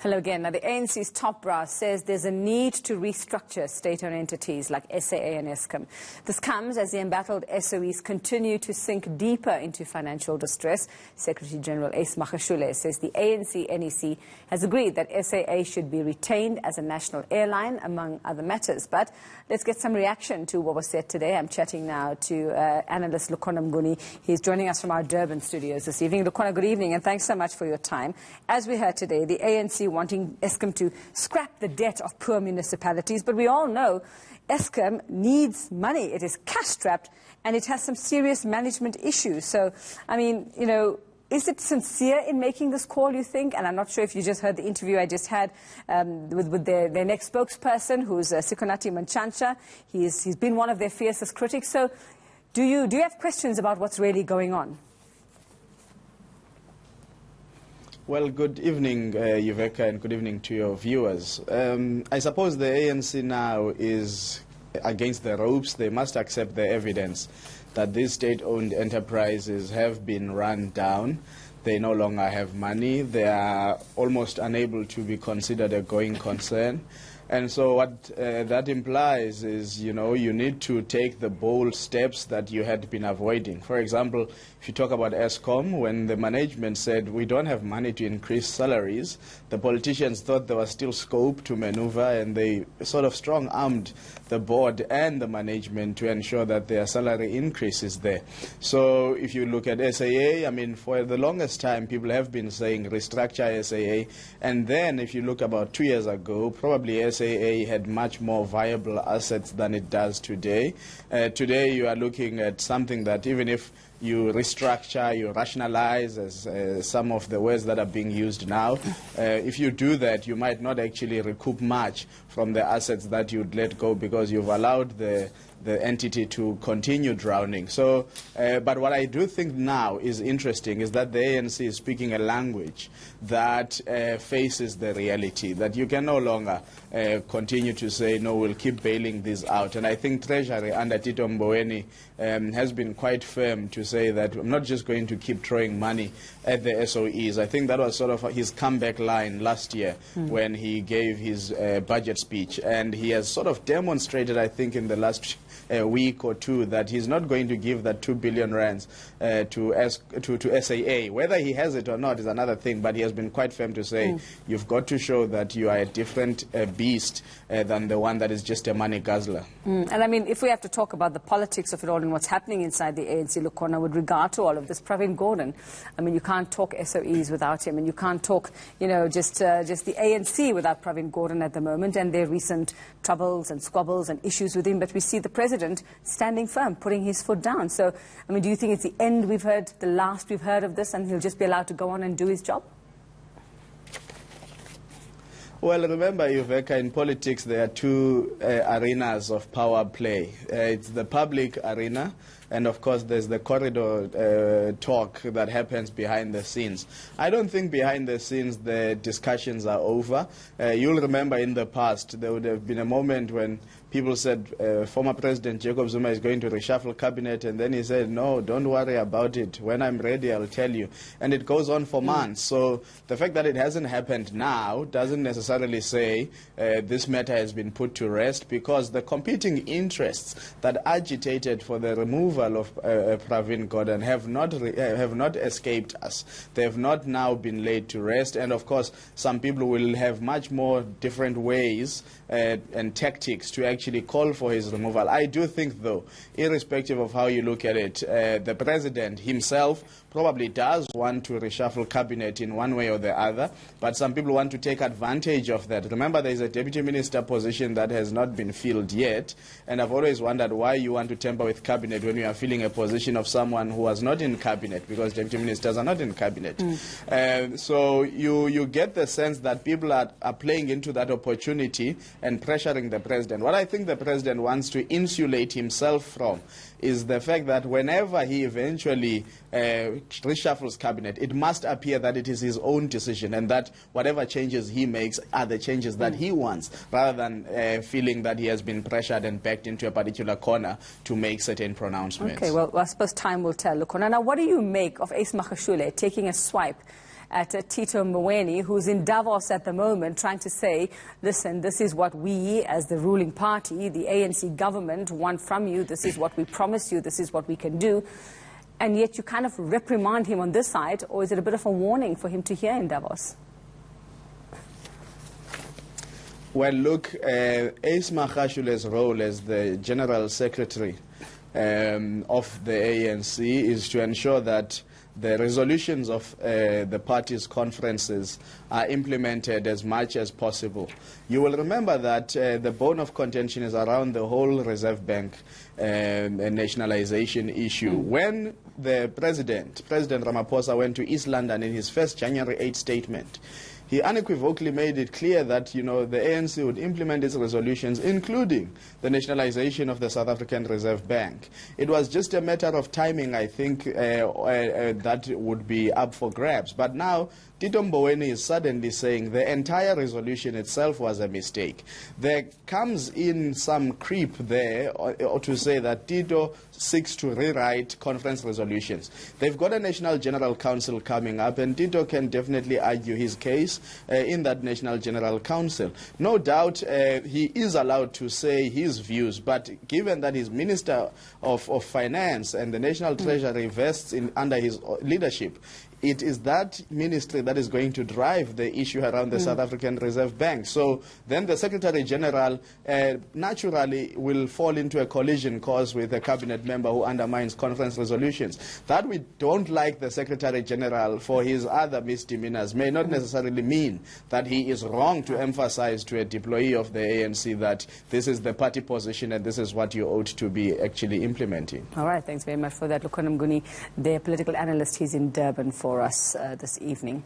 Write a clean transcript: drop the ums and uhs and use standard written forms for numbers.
Hello again. Now, the ANC's top brass says there's a need to restructure state-owned entities like SAA and Eskom. This comes as the embattled SOEs continue to sink deeper into financial distress. Secretary General Ace Magashule says the ANC NEC has agreed that SAA should be retained as a national airline, among other matters. But let's get some reaction to what was said today. I'm chatting now to analyst Lukhona Mnguni. He's joining us from our Durban studios this evening. Lukhona, good evening, and thanks so much for your time. As we heard today, the ANC wanting Eskom to scrap the debt of poor municipalities, but we all know Eskom needs money. It is cash-strapped, and it has some serious management issues. So, I mean, you know, is it sincere in making this call, you think? And I'm not sure if you just heard the interview I just had with their next spokesperson, who's Sikonati Manchansha. He's been one of their fiercest critics. So do you have questions about what's really going on? Well, good evening, Yuveka, and good evening to your viewers. I suppose the ANC now is against the ropes. They must accept the evidence that these state-owned enterprises have been run down. They no longer have money. They are almost unable to be considered a going concern. And so what that implies is, you know, you need to take the bold steps that you had been avoiding. For example, if you talk about Eskom, when the management said we don't have money to increase salaries, the politicians thought there was still scope to maneuver, and they sort of strong-armed the board and the management to ensure that their salary increase is there. So if you look at SAA, I mean, for the longest time, people have been saying restructure SAA. And then if you look about 2 years ago, probably SAA had much more viable assets than it does today. Today you are looking at something that even if you restructure, you rationalize, as some of the words that are being used now. If you do that, you might not actually recoup much from the assets that you'd let go because you've allowed the entity to continue drowning. So, but what I do think now is interesting is that the ANC is speaking a language that faces the reality, that you can no longer continue to say, no, we'll keep bailing these out. And I think Treasury under Tito Mboweni has been quite firm to say that I'm not just going to keep throwing money at the SOEs. I think that was sort of his comeback line last year when he gave his budget speech. And he has sort of demonstrated, I think, in the last week or two that he's not going to give that 2 billion rands to SAA. Whether he has it or not is another thing, but he has been quite firm to say you've got to show that you are a different beast than the one that is just a money guzzler. And I mean, if we have to talk about the politics of it all and what's happening inside the ANC, Lukhona, with regard to all of this, Pravin Gordhan, I mean, you can't talk SOEs without him, and you can't talk, you know, just the ANC without Pravin Gordhan at the moment and their recent troubles and squabbles and issues with him. But we see the president standing firm, putting his foot down. So, I mean, do you think it's the end we've heard, the last we've heard of this, and he'll just be allowed to go on and do his job? Well, remember, Yuveka, in politics there are two arenas of power play. It's the public arena, and of course there's the corridor talk that happens behind the scenes. I don't think behind the scenes the discussions are over. You'll remember in the past there would have been a moment when people said former President Jacob Zuma is going to reshuffle cabinet, and then he said, no, don't worry about it. When I'm ready, I'll tell you. And it goes on for months. So the fact that it hasn't happened now doesn't necessarily say this matter has been put to rest, because the competing interests that agitated for the removal of Pravin Gordhan have not escaped us. They have not now been laid to rest. And of course, some people will have much more different ways and tactics to actually call for his removal. I do think, though, irrespective of how you look at it, the president himself probably does want to reshuffle cabinet in one way or the other, but some people want to take advantage of that. Remember, there is a deputy minister position that has not been filled yet, and I've always wondered why you want to tamper with cabinet when you are filling a position of someone who was not in cabinet, because deputy ministers are not in cabinet. So you get the sense that people are playing into that opportunity and pressuring the president. What I think the president wants to insulate himself from is the fact that whenever he eventually reshuffles cabinet, it must appear that it is his own decision, and that whatever changes he makes are the changes that he wants, rather than feeling that he has been pressured and backed into a particular corner to make certain pronouncements. Okay, well, I suppose time will tell. Lukhona, now what do you make of Ace Magashule taking a swipe at Tito Mboweni, who's in Davos at the moment, trying to say, listen, this is what we, as the ruling party, the ANC government, want from you. This is what we promise you. This is what we can do. And yet you kind of reprimand him on this side, or is it a bit of a warning for him to hear in Davos? Well, look, Ace Magashule's role as the General Secretary of the ANC is to ensure that the resolutions of the party's conferences are implemented as much as possible. You will remember that the bone of contention is around the whole Reserve Bank nationalization issue. When the President Ramaphosa, went to East London in his first January 8 statement, he unequivocally made it clear that, you know, the ANC would implement its resolutions, including the nationalization of the South African Reserve Bank. It was just a matter of timing, I think, that would be up for grabs. But now, Tito Mboweni is suddenly saying the entire resolution itself was a mistake. There comes in some creep there or to say that Tito seeks to rewrite conference resolutions. They've got a National General Council coming up, and Tito can definitely argue his case in that National General Council. No doubt he is allowed to say his views, but given that he's Minister of Finance and the National Treasury vests under his leadership, it is that ministry that is going to drive the issue around the South African Reserve Bank. So then the Secretary General naturally will fall into a collision course with a cabinet member who undermines conference resolutions. That we don't like the Secretary General for his other misdemeanors may not necessarily mean that he is wrong to emphasize to a deployee of the ANC that this is the party position and this is what you ought to be actually implementing. All right, thanks very much for that. Lukhona Mnguni, the political analyst, he's in Durban for us this evening.